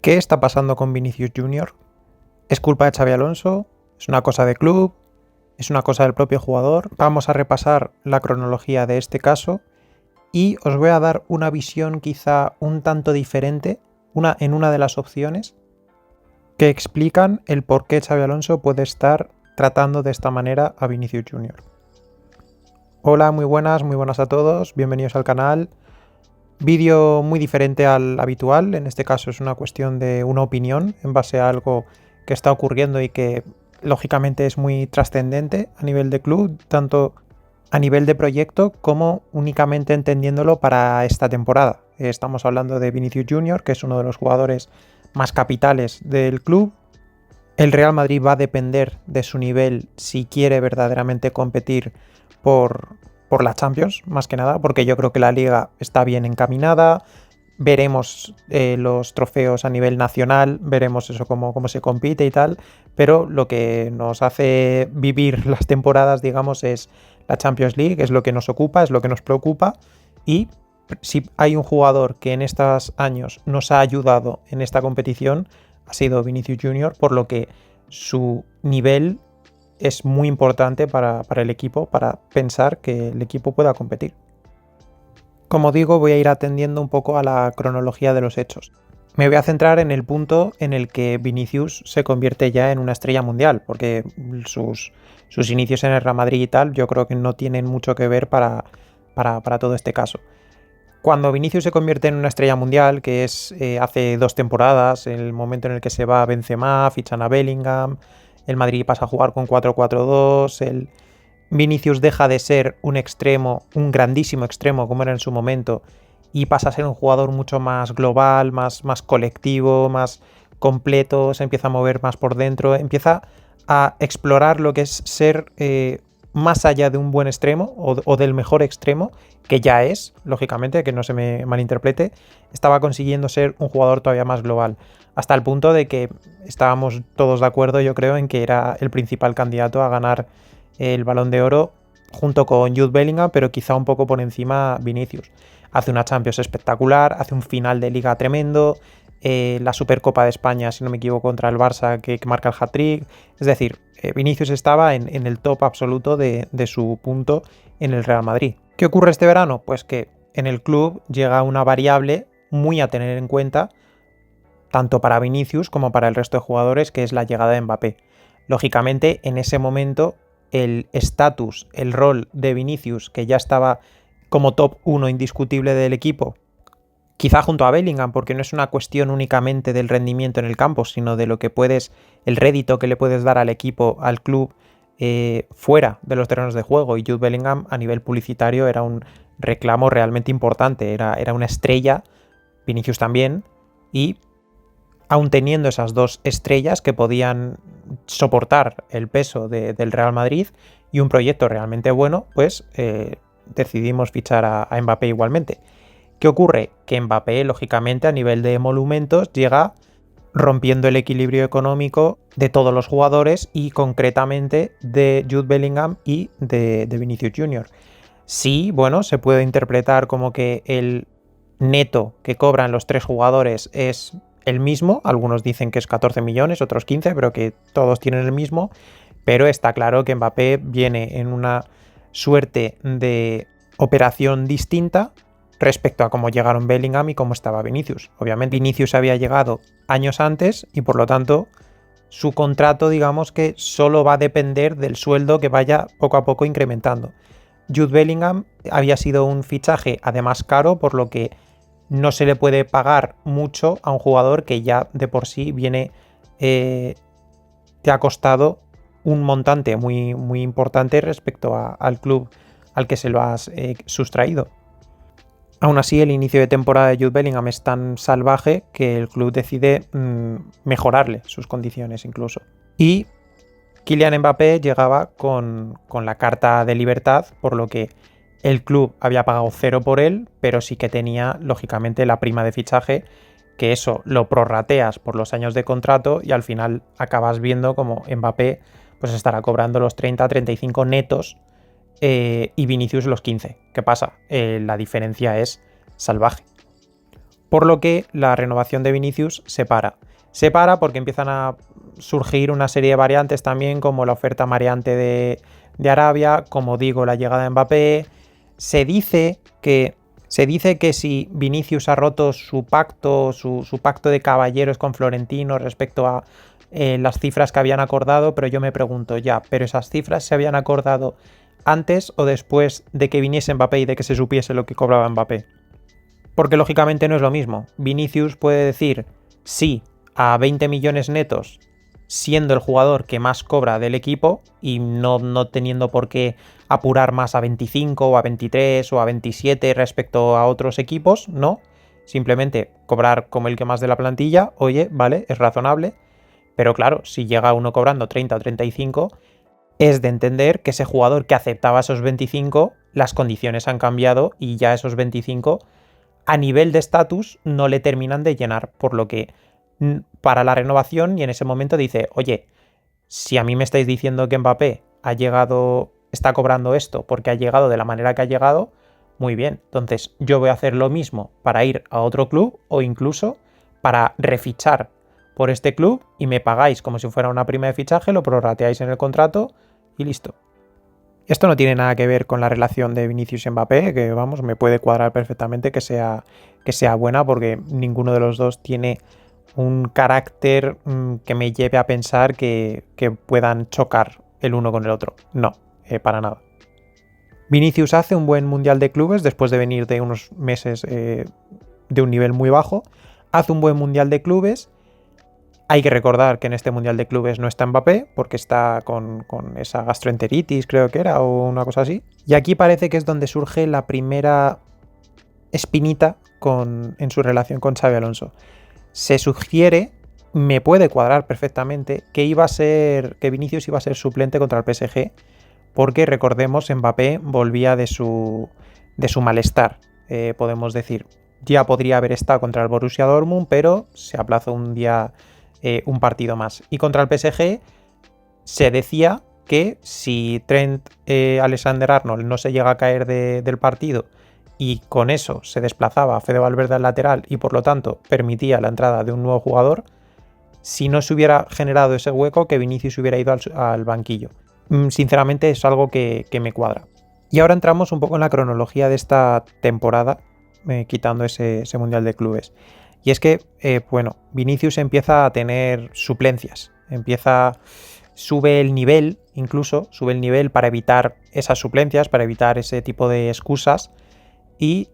¿Qué está pasando con Vinicius Junior? ¿Es culpa de Xabi Alonso? ¿Es una cosa de club? ¿Es una cosa del propio jugador? Vamos a repasar la cronología de este caso y os voy a dar una visión quizá un tanto diferente en una de las opciones que explican el por qué Xabi Alonso puede estar tratando de esta manera a Vinicius Junior. Hola, muy buenas a todos, bienvenidos al canal. Vídeo muy diferente al habitual, en este caso es una cuestión de una opinión en base a algo que está ocurriendo y que lógicamente es muy trascendente a nivel de club, tanto a nivel de proyecto como únicamente entendiéndolo para esta temporada. Estamos hablando de Vinicius Junior, que es uno de los jugadores más capitales del club. El Real Madrid va a depender de su nivel si quiere verdaderamente competir por la Champions, más que nada, porque yo creo que la Liga está bien encaminada. Veremos los trofeos a nivel nacional, veremos eso cómo se compite y tal, pero lo que nos hace vivir las temporadas, digamos, es la Champions League, es lo que nos ocupa, es lo que nos preocupa. Y si hay un jugador que en estos años nos ha ayudado en esta competición, ha sido Vinicius Junior, por lo que su nivel es muy importante para el equipo, para pensar que el equipo pueda competir. Como digo, voy a ir atendiendo un poco a la cronología de los hechos. Me voy a centrar en el punto en el que Vinicius se convierte ya en una estrella mundial, porque sus inicios en el Real Madrid y tal, yo creo que no tienen mucho que ver para todo este caso. Cuando Vinicius se convierte en una estrella mundial, que es hace 2 temporadas, el momento en el que se va a Benzema, fichan a Bellingham, el Madrid pasa a jugar con 4-4-2, el Vinicius deja de ser un extremo, un grandísimo extremo como era en su momento, y pasa a ser un jugador mucho más global, más colectivo, más completo, se empieza a mover más por dentro, empieza a explorar lo que es ser más allá de un buen extremo o del mejor extremo, que ya es, lógicamente, que no se me malinterprete, estaba consiguiendo ser un jugador todavía más global, hasta el punto de que estábamos todos de acuerdo, yo creo, en que era el principal candidato a ganar el Balón de Oro junto con Jude Bellingham, pero quizá un poco por encima Vinicius. Hace una Champions espectacular, hace un final de Liga tremendo, la Supercopa de España, si no me equivoco, contra el Barça que marca el hat-trick. Es decir, Vinicius estaba en el top absoluto de su punto en el Real Madrid. ¿Qué ocurre este verano? Pues que en el club llega una variable muy a tener en cuenta, tanto para Vinicius como para el resto de jugadores, que es la llegada de Mbappé. Lógicamente, en ese momento, el estatus, el rol de Vinicius, que ya estaba como top 1 indiscutible del equipo, quizá junto a Bellingham, porque no es una cuestión únicamente del rendimiento en el campo, sino de lo que puedes, el rédito que le puedes dar al equipo, al club, fuera de los terrenos de juego. Y Jude Bellingham a nivel publicitario era un reclamo realmente importante, era una estrella, Vinicius también, y aún teniendo esas dos estrellas que podían soportar el peso del Real Madrid y un proyecto realmente bueno, pues decidimos fichar a Mbappé igualmente. ¿Qué ocurre? Que Mbappé, lógicamente, a nivel de emolumentos, llega rompiendo el equilibrio económico de todos los jugadores y concretamente de Jude Bellingham y de Vinicius Junior. Sí, bueno, se puede interpretar como que el neto que cobran los 3 jugadores es el mismo, algunos dicen que es 14 millones, otros 15, pero que todos tienen el mismo, pero está claro que Mbappé viene en una suerte de operación distinta respecto a cómo llegaron Bellingham y cómo estaba Vinicius. Obviamente Vinicius había llegado años antes y por lo tanto su contrato, digamos que solo va a depender del sueldo que vaya poco a poco incrementando. Jude Bellingham había sido un fichaje además caro, por lo que no se le puede pagar mucho a un jugador que ya de por sí viene te ha costado un montante muy, muy importante respecto al club al que se lo has sustraído. Aún así, el inicio de temporada de Jude Bellingham es tan salvaje que el club decide mejorarle sus condiciones incluso. Y Kylian Mbappé llegaba con la carta de libertad, por lo que el club había pagado 0 por él, pero sí que tenía, lógicamente, la prima de fichaje, que eso lo prorrateas por los años de contrato y al final acabas viendo como Mbappé pues estará cobrando los 30-35 netos y Vinicius los 15. ¿Qué pasa? La diferencia es salvaje. por lo que la renovación de Vinicius se para. Se para porque empiezan a surgir una serie de variantes también, como la oferta mareante de Arabia, como digo, la llegada de Mbappé. Se dice que si Vinicius ha roto su pacto de caballeros con Florentino respecto a las cifras que habían acordado, pero yo me pregunto ya, ¿pero esas cifras se habían acordado antes o después de que viniese Mbappé y de que se supiese lo que cobraba Mbappé? Porque lógicamente no es lo mismo. Vinicius puede decir sí a 20 millones netos siendo el jugador que más cobra del equipo y no teniendo por qué apurar más a 25 o a 23 o a 27 respecto a otros equipos, no. Simplemente cobrar como el que más de la plantilla, oye, vale, es razonable. Pero claro, si llega uno cobrando 30 o 35, es de entender que ese jugador que aceptaba esos 25, las condiciones han cambiado y ya esos 25 a nivel de estatus no le terminan de llenar, por lo que para la renovación y en ese momento dice, oye, si a mí me estáis diciendo que Mbappé está cobrando esto porque ha llegado de la manera que ha llegado, muy bien, entonces yo voy a hacer lo mismo para ir a otro club o incluso para refichar por este club y me pagáis como si fuera una prima de fichaje, lo prorrateáis en el contrato y listo. Esto no tiene nada que ver con la relación de Vinicius y Mbappé, que vamos, me puede cuadrar perfectamente que sea buena porque ninguno de los dos tiene un carácter que me lleve a pensar que puedan chocar el uno con el otro. No, para nada. Vinicius hace un buen Mundial de Clubes después de venir de unos meses de un nivel muy bajo. Hace un buen Mundial de Clubes. Hay que recordar que en este Mundial de Clubes no está Mbappé, porque está con esa gastroenteritis, creo que era, o una cosa así. Y aquí parece que es donde surge la primera espinita en su relación con Xabi Alonso. Se sugiere, me puede cuadrar perfectamente, que Vinicius iba a ser suplente contra el PSG, porque recordemos, Mbappé volvía de su malestar, podemos decir. Ya podría haber estado contra el Borussia Dortmund, pero se aplazó un partido más. Y contra el PSG se decía que si Trent Alexander-Arnold no se llega a caer del partido y con eso se desplazaba a Fede Valverde al lateral y por lo tanto permitía la entrada de un nuevo jugador, si no se hubiera generado ese hueco, que Vinicius hubiera ido al banquillo. Sinceramente es algo que me cuadra. Y ahora entramos un poco en la cronología de esta temporada, quitando ese Mundial de Clubes. Y es que, Vinicius empieza a tener suplencias, sube el nivel para evitar esas suplencias, para evitar ese tipo de excusas y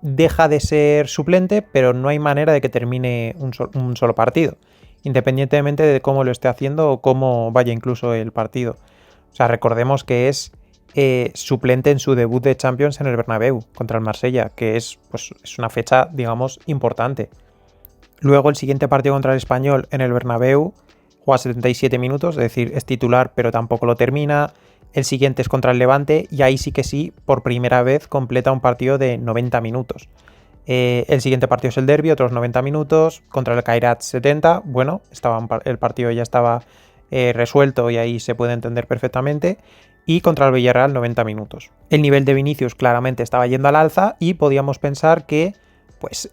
deja de ser suplente, pero no hay manera de que termine un solo partido, independientemente de cómo lo esté haciendo o cómo vaya incluso el partido. O sea, recordemos que es suplente en su debut de Champions en el Bernabéu contra el Marsella, que es una fecha, digamos, importante. Luego el siguiente partido contra el Español en el Bernabéu juega 77 minutos, es decir, es titular pero tampoco lo termina. El siguiente es contra el Levante y ahí sí, por primera vez completa un partido de 90 minutos. El siguiente partido es el derbi, otros 90 minutos. Contra el Kairat 70, bueno, el partido ya estaba resuelto y ahí se puede entender perfectamente. Y contra el Villarreal 90 minutos. El nivel de Vinicius claramente estaba yendo al alza y podíamos pensar que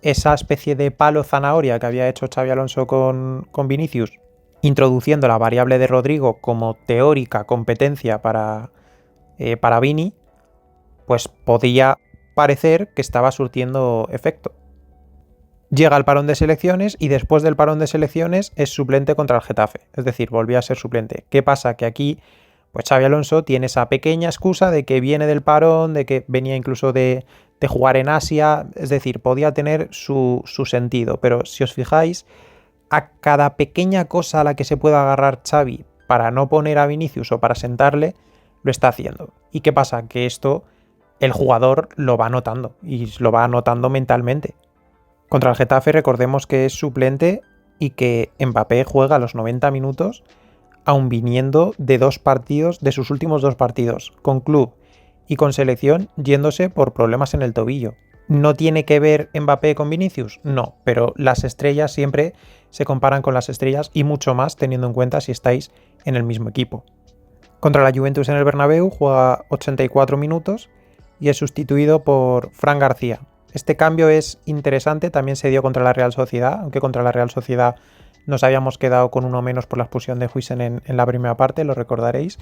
esa especie de palo zanahoria que había hecho Xabi Alonso con Vinicius, introduciendo la variable de Rodrigo como teórica competencia para Vini, podía parecer que estaba surtiendo efecto. Llega el parón de selecciones y después del parón de selecciones es suplente contra el Getafe, es decir, volvía a ser suplente. ¿Qué pasa? Que aquí Xabi Alonso tiene esa pequeña excusa de que viene del parón, de que venía incluso de jugar en Asia, es decir, podía tener su sentido, pero si os fijáis, a cada pequeña cosa a la que se pueda agarrar Xavi para no poner a Vinicius o para sentarle, lo está haciendo. ¿Y qué pasa? Que esto el jugador lo va notando y lo va notando mentalmente. Contra el Getafe recordemos que es suplente y que Mbappé juega a los 90 minutos aun viniendo de sus últimos 2 partidos, con club y con selección, yéndose por problemas en el tobillo. ¿No tiene que ver Mbappé con Vinicius? No, pero las estrellas siempre se comparan con las estrellas y mucho más teniendo en cuenta si estáis en el mismo equipo. Contra la Juventus en el Bernabéu juega 84 minutos y es sustituido por Fran García. Este cambio es interesante, también se dio contra la Real Sociedad, aunque contra la Real Sociedad nos habíamos quedado con uno menos por la expulsión de Huijsen en la primera parte, lo recordaréis.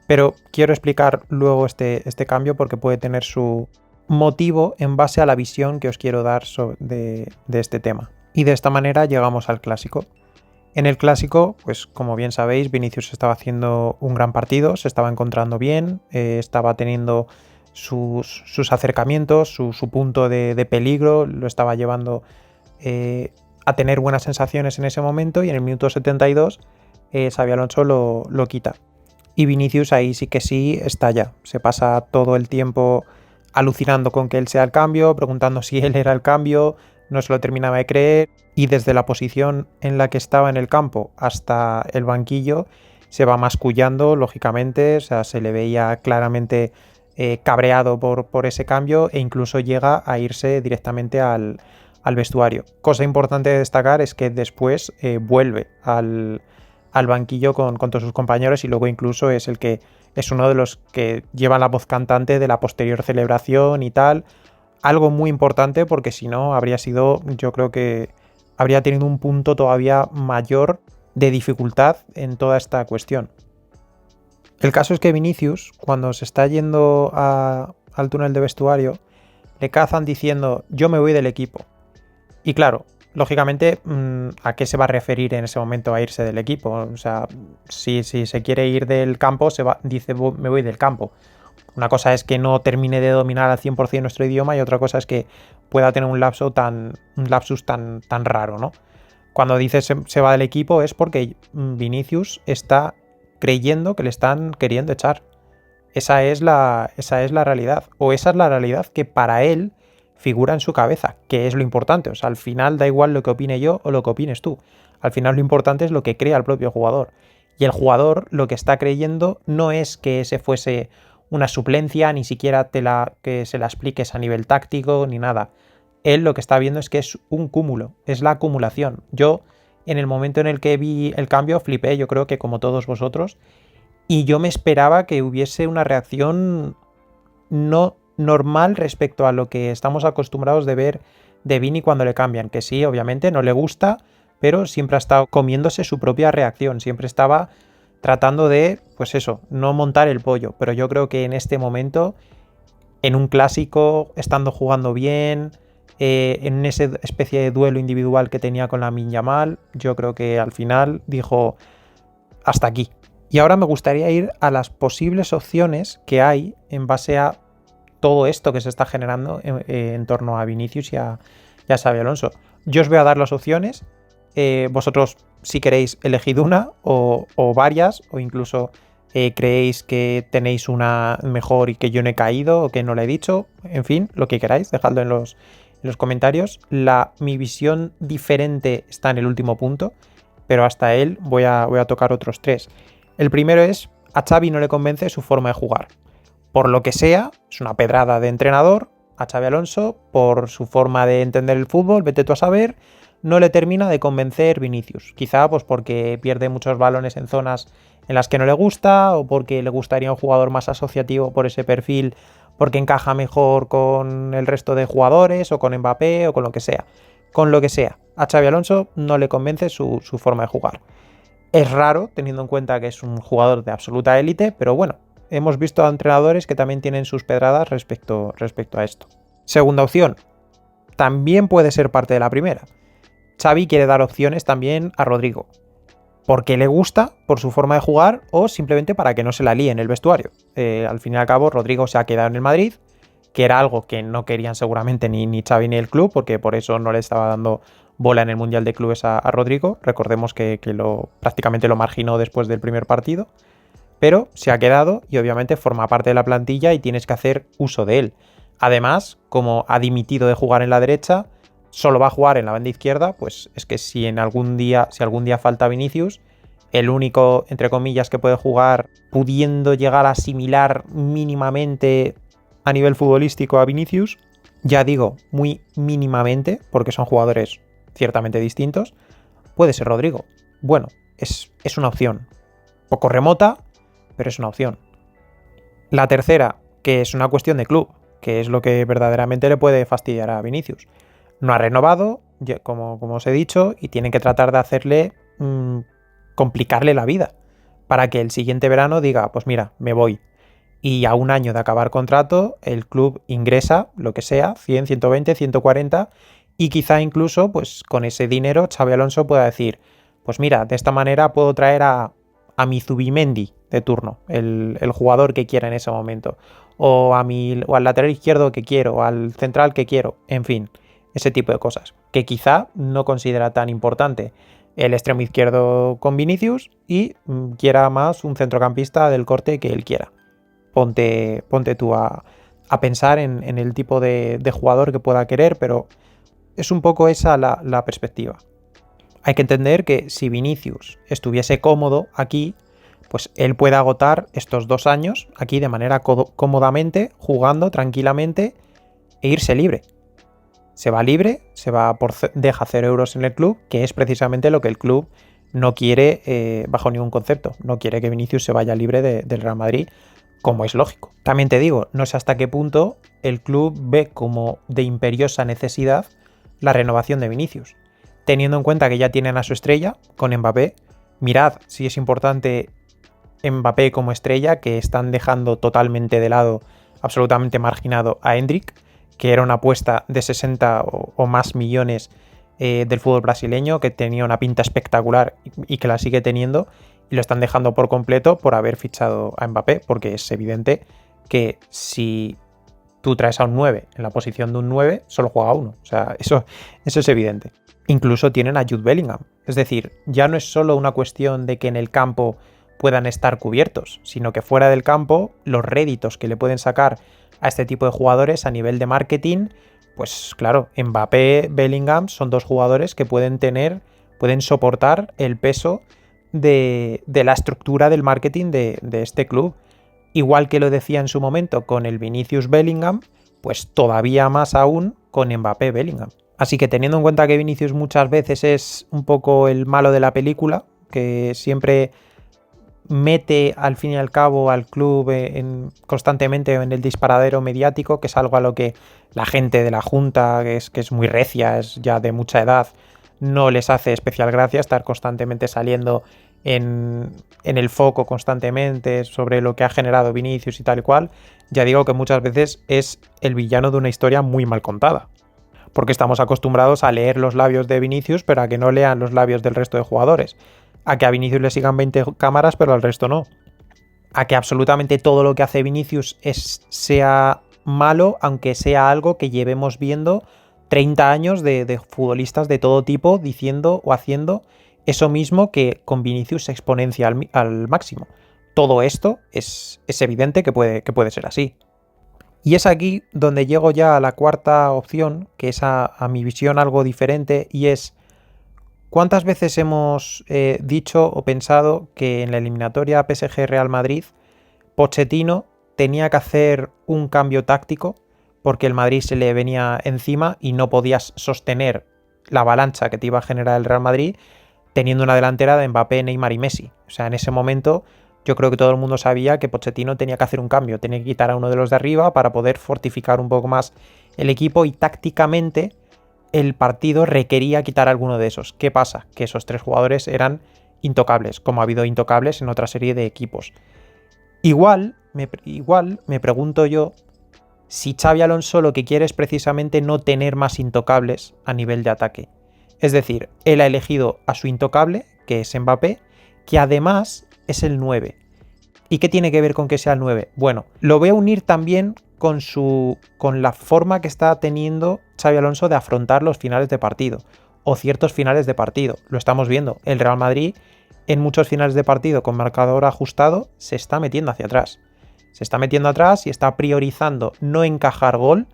Pero quiero explicar luego este cambio porque puede tener su motivo en base a la visión que os quiero dar de este tema. Y de esta manera llegamos al clásico. En el clásico, pues como bien sabéis, Vinicius estaba haciendo un gran partido, se estaba encontrando bien, estaba teniendo sus acercamientos, su punto de peligro, lo estaba llevando a tener buenas sensaciones en ese momento, y en el minuto 72 Xabi Alonso lo quita. Y Vinicius ahí sí que sí estalla, se pasa todo el tiempo alucinando con que él sea el cambio, preguntando si él era el cambio, no se lo terminaba de creer, y desde la posición en la que estaba en el campo hasta el banquillo se va mascullando, lógicamente, o sea, se le veía claramente cabreado por ese cambio, e incluso llega a irse directamente al vestuario. Cosa importante de destacar es que después vuelve al banquillo con todos sus compañeros, y luego incluso es uno de los que lleva la voz cantante de la posterior celebración y tal. Algo muy importante, porque si no habría sido, yo creo que habría tenido un punto todavía mayor de dificultad en toda esta cuestión. El caso es que Vinicius, cuando se está yendo al túnel de vestuario, le cazan diciendo: yo me voy del equipo. Y claro, lógicamente, ¿a qué se va a referir en ese momento a irse del equipo? O sea, si se quiere ir del campo, dice me voy del campo. Una cosa es que no termine de dominar al 100% nuestro idioma, y otra cosa es que pueda tener un lapsus tan raro, ¿no? Cuando dice se va del equipo es porque Vinicius está creyendo que le están queriendo echar. Esa es la realidad. O esa es la realidad que para él figura en su cabeza, que es lo importante. O sea, al final da igual lo que opine yo o lo que opines tú. Al final lo importante es lo que crea el propio jugador. Y el jugador lo que está creyendo no es que ese fuese una suplencia, ni siquiera que se la expliques a nivel táctico ni nada. Él lo que está viendo es que es un cúmulo, es la acumulación. Yo, en el momento en el que vi el cambio, flipé, yo creo que como todos vosotros, y yo me esperaba que hubiese una reacción no normal respecto a lo que estamos acostumbrados de ver de Vini cuando le cambian, que sí, obviamente no le gusta, pero siempre ha estado comiéndose su propia reacción, siempre estaba tratando de, pues eso, no montar el pollo. Pero yo creo que en este momento, en un clásico, estando jugando bien, en esa especie de duelo individual que tenía con Lamine Yamal, yo creo que al final dijo: hasta aquí. Y ahora me gustaría ir a las posibles opciones que hay en base a todo esto que se está generando en torno a Vinicius y a Xabi Alonso. Yo os voy a dar las opciones. Vosotros, si queréis, elegid una o varias, o incluso creéis que tenéis una mejor y que yo no he caído o que no la he dicho. En fin, lo que queráis, dejadlo en los comentarios. Mi visión diferente está en el último punto, pero hasta él voy a tocar otros tres. El primero es: a Xabi no le convence su forma de jugar. Por lo que sea, es una pedrada de entrenador. A Xabi Alonso, por su forma de entender el fútbol, vete tú a saber, no le termina de convencer Vinicius. Quizá pues porque pierde muchos balones en zonas en las que no le gusta, o porque le gustaría un jugador más asociativo por ese perfil, porque encaja mejor con el resto de jugadores, o con Mbappé, o con lo que sea. Con lo que sea, a Xabi Alonso no le convence su forma de jugar. Es raro, teniendo en cuenta que es un jugador de absoluta élite, pero bueno, hemos visto a entrenadores que también tienen sus pedradas respecto a esto. Segunda opción, también puede ser parte de la primera. Xavi quiere dar opciones también a Rodrigo, porque le gusta, por su forma de jugar, o simplemente para que no se la líe en el vestuario. Al fin y al cabo, Rodrigo se ha quedado en el Madrid, que era algo que no querían seguramente ni Xavi ni el club, porque por eso no le estaba dando bola en el Mundial de Clubes a Rodrigo. Recordemos que prácticamente lo marginó después del primer partido, pero se ha quedado y obviamente forma parte de la plantilla y tienes que hacer uso de él. Además, como ha dimitido de jugar en la derecha, solo va a jugar en la banda izquierda, pues es que si algún día falta Vinicius, el único, entre comillas, que puede jugar pudiendo llegar a asimilar mínimamente a nivel futbolístico a Vinicius, ya digo, muy mínimamente, porque son jugadores ciertamente distintos, puede ser Rodrigo. Bueno, es una opción. Poco remota, pero es una opción. La tercera, que es una cuestión de club. que es lo que verdaderamente le puede fastidiar a Vinicius. No ha renovado, como os he dicho, y tienen que tratar de hacerle complicarle la vida para que el siguiente verano diga, pues mira, me voy. Y a un año de acabar contrato, el club ingresa lo que sea, 100, 120, 140, y quizá incluso pues con ese dinero Xabi Alonso pueda decir, pues mira, de esta manera puedo traer a mi Zubimendi de turno, el jugador que quiera en ese momento, o al lateral izquierdo que quiero, o al central que quiero, en fin, ese tipo de cosas, que quizá no considera tan importante el extremo izquierdo con Vinicius y quiera más un centrocampista del corte que él quiera. Ponte tú a pensar en el tipo de jugador que pueda querer, pero es un poco esa la perspectiva. Hay que entender que si Vinicius estuviese cómodo aquí, pues él puede agotar estos 2 años aquí de manera cómodamente, jugando tranquilamente e irse libre. Se va libre, deja 0 euros en el club, que es precisamente lo que el club no quiere bajo ningún concepto. No quiere que Vinicius se vaya libre del Real Madrid, como es lógico. También te digo, no sé hasta qué punto el club ve como de imperiosa necesidad la renovación de Vinicius. Teniendo en cuenta que ya tienen a su estrella con Mbappé, mirad si es importante Mbappé como estrella, que están dejando totalmente de lado, absolutamente marginado a Endrick, que era una apuesta de 60 o más millones del fútbol brasileño, que tenía una pinta espectacular y que la sigue teniendo, y lo están dejando por completo por haber fichado a Mbappé, porque es evidente que si tú traes a un 9 en la posición de un 9, solo juega uno. O sea, eso es evidente. Incluso tienen a Jude Bellingham. Es decir, ya no es solo una cuestión de que en el campo puedan estar cubiertos, sino que fuera del campo los réditos que le pueden sacar a este tipo de jugadores a nivel de marketing, pues claro, Mbappé, Bellingham son 2 jugadores que pueden soportar el peso de la estructura del marketing de este club. Igual que lo decía en su momento con el Vinicius Bellingham, pues todavía más aún con Mbappé Bellingham. Así que teniendo en cuenta que Vinicius muchas veces es un poco el malo de la película, que siempre mete al fin y al cabo al club constantemente en el disparadero mediático, que es algo a lo que la gente de la Junta, que es muy recia, es ya de mucha edad, no les hace especial gracia estar constantemente saliendo en el foco constantemente sobre lo que ha generado Vinicius y tal y cual. Ya digo que muchas veces es el villano de una historia muy mal contada, porque estamos acostumbrados a leer los labios de Vinicius, pero a que no lean los labios del resto de jugadores. A que a Vinicius le sigan 20 cámaras, pero al resto no. A que absolutamente todo lo que hace Vinicius sea malo, aunque sea algo que llevemos viendo 30 años de futbolistas de todo tipo diciendo o haciendo eso mismo, que con Vinicius se exponencia al máximo. Todo esto es evidente que puede ser así. Y es aquí donde llego ya a la cuarta opción, que es a mi visión algo diferente, y es: ¿cuántas veces hemos dicho o pensado que en la eliminatoria PSG-Real Madrid Pochettino tenía que hacer un cambio táctico porque el Madrid se le venía encima y no podías sostener la avalancha que te iba a generar el Real Madrid teniendo una delantera de Mbappé, Neymar y Messi? O sea, en ese momento yo creo que todo el mundo sabía que Pochettino tenía que hacer un cambio, tenía que quitar a uno de los de arriba para poder fortificar un poco más el equipo, y tácticamente el partido requería quitar a alguno de esos. ¿Qué pasa? Que esos 3 jugadores eran intocables, como ha habido intocables en otra serie de equipos. Igual me pregunto yo si Xabi Alonso lo que quiere es precisamente no tener más intocables a nivel de ataque. Es decir, él ha elegido a su intocable, que es Mbappé, que además es el 9. ¿Y qué tiene que ver con que sea el 9? Bueno, lo voy a unir también con la forma que está teniendo Xabi Alonso de afrontar los finales de partido, o ciertos finales de partido. Lo estamos viendo. El Real Madrid, en muchos finales de partido con marcador ajustado, se está metiendo hacia atrás. Se está metiendo atrás y está priorizando no encajar gol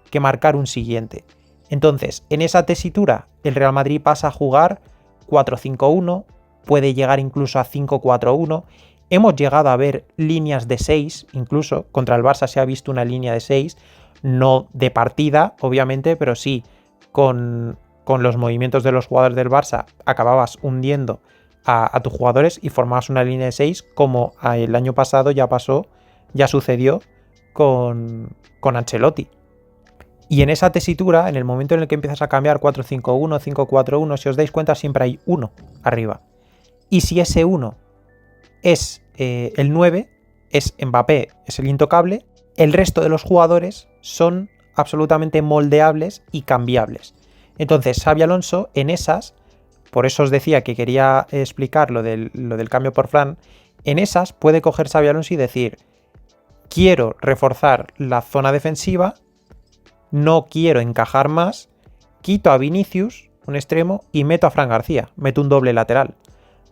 que marcar un siguiente. Entonces, en esa tesitura, el Real Madrid pasa a jugar 4-5-1, puede llegar incluso a 5-4-1. Hemos llegado a ver líneas de 6, incluso contra el Barça se ha visto una línea de 6, no de partida, obviamente, pero sí con los movimientos de los jugadores del Barça acababas hundiendo a tus jugadores y formabas una línea de 6, como el año pasado ya sucedió con Ancelotti. Y en esa tesitura, en el momento en el que empiezas a cambiar 4-5-1, 5-4-1, si os dais cuenta siempre hay uno arriba. Y si ese 1 es el 9, es Mbappé, es el intocable, el resto de los jugadores son absolutamente moldeables y cambiables. Entonces Xabi Alonso en esas, por eso os decía que quería explicar lo del cambio por Fran, en esas puede coger Xabi Alonso y decir, quiero reforzar la zona defensiva, no quiero encajar más, quito a Vinicius, un extremo, y meto a Fran García, meto un doble lateral.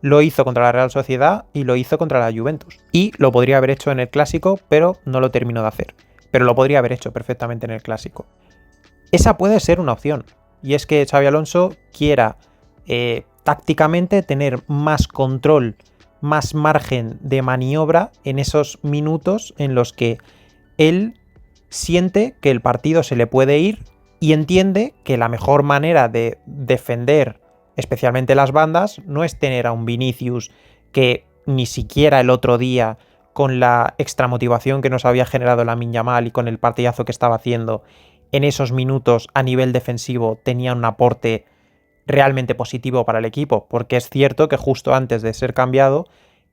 Lo hizo contra la Real Sociedad y lo hizo contra la Juventus. Y lo podría haber hecho en el Clásico, pero no lo terminó de hacer. Pero lo podría haber hecho perfectamente en el Clásico. Esa puede ser una opción. Y es que Xabi Alonso quiera tácticamente tener más control, más margen de maniobra en esos minutos en los que él siente que el partido se le puede ir y entiende que la mejor manera de defender, especialmente las bandas, no es tener a un Vinicius que ni siquiera el otro día, con la extramotivación que nos había generado Lamine Yamal y con el partidazo que estaba haciendo, en esos minutos a nivel defensivo tenía un aporte realmente positivo para el equipo, porque es cierto que justo antes de ser cambiado,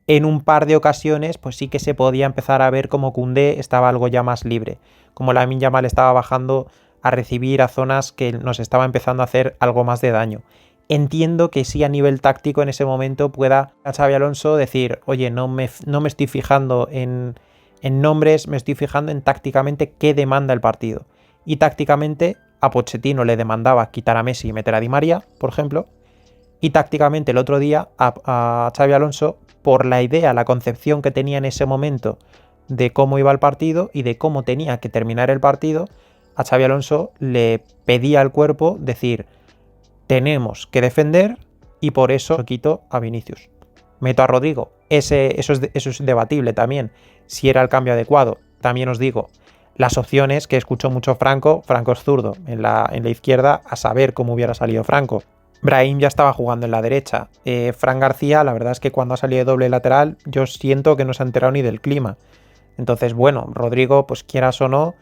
en un par de ocasiones, pues sí que se podía empezar a ver como Koundé estaba algo ya más libre, como Lamine Yamal estaba bajando a recibir a zonas que nos estaba empezando a hacer algo más de daño. Entiendo que sí a nivel táctico en ese momento pueda a Xabi Alonso decir, oye, no me estoy fijando en nombres, me estoy fijando en tácticamente qué demanda el partido. Y tácticamente a Pochettino le demandaba quitar a Messi y meter a Di María, por ejemplo, y tácticamente el otro día a Xabi Alonso, por la idea, la concepción que tenía en ese momento de cómo iba el partido y de cómo tenía que terminar el partido, a Xabi Alonso le pedía al cuerpo decir, tenemos que defender y por eso quito a Vinicius. Meto a Rodrigo. Eso es debatible también, si era el cambio adecuado. También os digo, las opciones que escuchó mucho Franco es zurdo, en la izquierda, a saber cómo hubiera salido Franco. Brahim ya estaba jugando en la derecha. Fran García, la verdad es que cuando ha salido de doble lateral, yo siento que no se ha enterado ni del clima. Entonces, bueno, Rodrigo, pues quieras o no,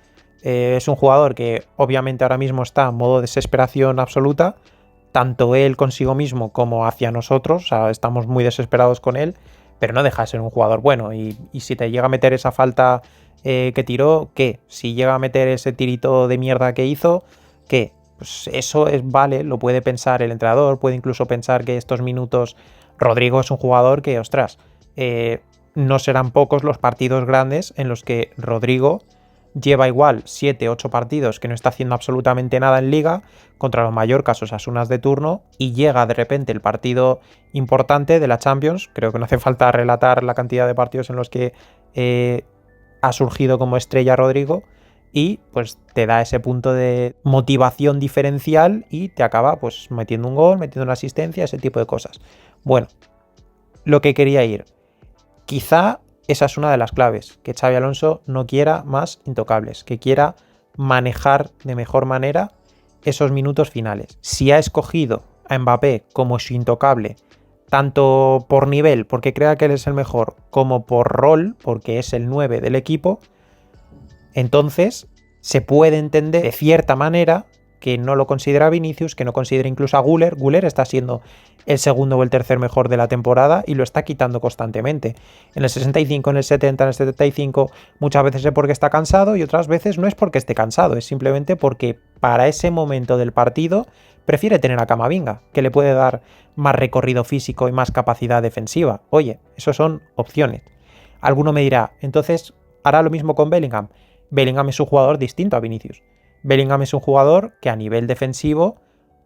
es un jugador que obviamente ahora mismo está en modo desesperación absoluta, tanto él consigo mismo como hacia nosotros, o sea, estamos muy desesperados con él, pero no deja de ser un jugador bueno. Y si te llega a meter esa falta que tiró, ¿qué? Si llega a meter ese tirito de mierda que hizo, ¿qué? Pues eso vale, lo puede pensar el entrenador, puede incluso pensar que estos minutos Rodrigo es un jugador que, ostras, no serán pocos los partidos grandes en los que Rodrigo lleva igual 7, 8 partidos que no está haciendo absolutamente nada en Liga contra los Mallorcas o Osasunas de turno y llega de repente el partido importante de la Champions. Creo que no hace falta relatar la cantidad de partidos en los que ha surgido como estrella Rodrigo y pues te da ese punto de motivación diferencial y te acaba pues metiendo un gol, metiendo una asistencia, ese tipo de cosas. Bueno, lo que quería ir. Quizá esa es una de las claves, que Xabi Alonso no quiera más intocables, que quiera manejar de mejor manera esos minutos finales. Si ha escogido a Mbappé como su intocable, tanto por nivel, porque crea que él es el mejor, como por rol, porque es el 9 del equipo, entonces se puede entender de cierta manera que no lo considera Vinicius, que no considera incluso a Güler. Güler está siendo el segundo o el tercer mejor de la temporada y lo está quitando constantemente. En el 65, en el 70, en el 75, muchas veces es porque está cansado y otras veces no es porque esté cansado, es simplemente porque para ese momento del partido prefiere tener a Camavinga, que le puede dar más recorrido físico y más capacidad defensiva. Oye, eso son opciones. Alguno me dirá, entonces hará lo mismo con Bellingham. Bellingham es un jugador distinto a Vinicius. Bellingham es un jugador que a nivel defensivo,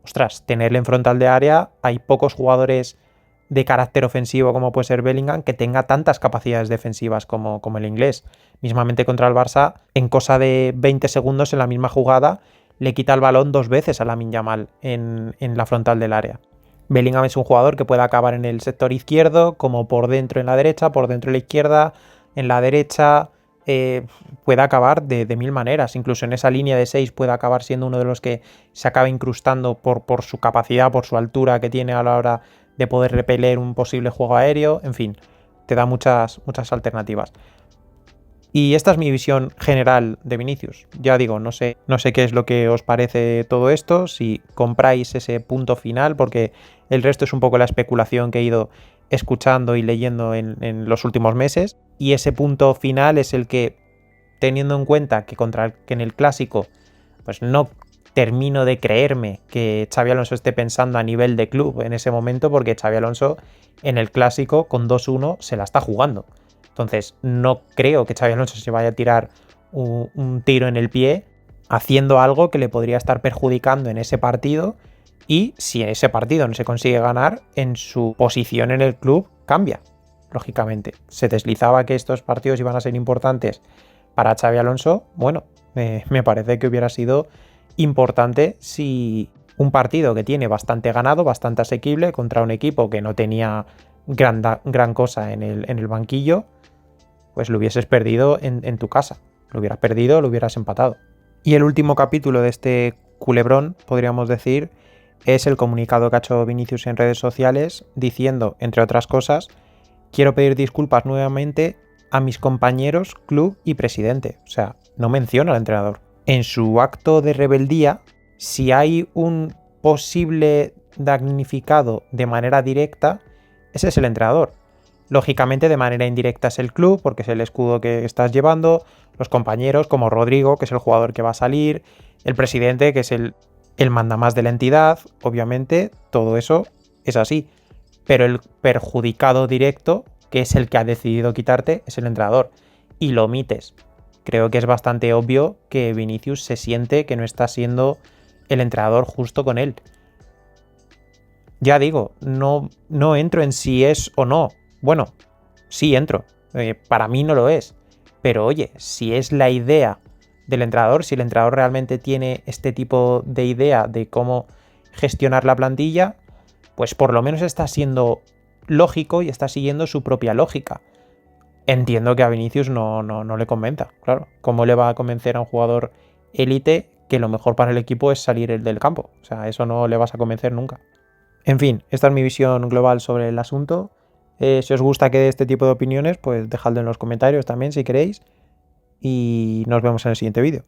ostras, tenerle en frontal de área, hay pocos jugadores de carácter ofensivo como puede ser Bellingham que tenga tantas capacidades defensivas como el inglés. Mismamente contra el Barça, en cosa de 20 segundos en la misma jugada, le quita el balón 2 veces a Lamine Yamal en la frontal del área. Bellingham es un jugador que puede acabar en el sector izquierdo, como por dentro en la derecha, por dentro en la izquierda, en la derecha. Puede acabar de mil maneras, incluso en esa línea de 6 puede acabar siendo uno de los que se acaba incrustando por su capacidad, por su altura que tiene a la hora de poder repeler un posible juego aéreo, en fin, te da muchas alternativas. Y esta es mi visión general de Vinicius. Ya digo, no sé qué es lo que os parece todo esto, si compráis ese punto final, porque el resto es un poco la especulación que he ido escuchando y leyendo en los últimos meses. Y ese punto final es el que, teniendo en cuenta que que en el Clásico, pues no termino de creerme que Xabi Alonso esté pensando a nivel de club en ese momento, porque Xabi Alonso en el Clásico con 2-1 se la está jugando. Entonces no creo que Xabi Alonso se vaya a tirar un tiro en el pie haciendo algo que le podría estar perjudicando en ese partido, y si en ese partido no se consigue ganar, en su posición en el club cambia, lógicamente. Se deslizaba que estos partidos iban a ser importantes para Xabi Alonso. Bueno, me parece que hubiera sido importante si un partido que tiene bastante ganado, bastante asequible, contra un equipo que no tenía gran cosa en el banquillo, pues lo hubieses perdido en tu casa. Lo hubieras perdido, lo hubieras empatado. Y el último capítulo de este culebrón, podríamos decir, es el comunicado que ha hecho Vinicius en redes sociales diciendo, entre otras cosas: quiero pedir disculpas nuevamente a mis compañeros, club y presidente. O sea, no menciona al entrenador. En su acto de rebeldía, si hay un posible damnificado de manera directa, ese es el entrenador. Lógicamente, de manera indirecta es el club, porque es el escudo que estás llevando, los compañeros como Rodrigo, que es el jugador que va a salir, el presidente, que es el mandamás de la entidad. Obviamente, todo eso es así. Pero el perjudicado directo, que es el que ha decidido quitarte, es el entrenador. Y lo omites. Creo que es bastante obvio que Vinicius se siente que no está siendo el entrenador justo con él. Ya digo, no entro en si es o no. Bueno, sí entro. Para mí no lo es. Pero oye, si es la idea del entrenador, si el entrenador realmente tiene este tipo de idea de cómo gestionar la plantilla, pues por lo menos está siendo lógico y está siguiendo su propia lógica. Entiendo que a Vinicius no le convenza, claro. ¿Cómo le va a convencer a un jugador élite que lo mejor para el equipo es salir el del campo? O sea, eso no le vas a convencer nunca. En fin, esta es mi visión global sobre el asunto. Si os gusta que dé este tipo de opiniones, pues dejadlo en los comentarios también si queréis. Y nos vemos en el siguiente vídeo.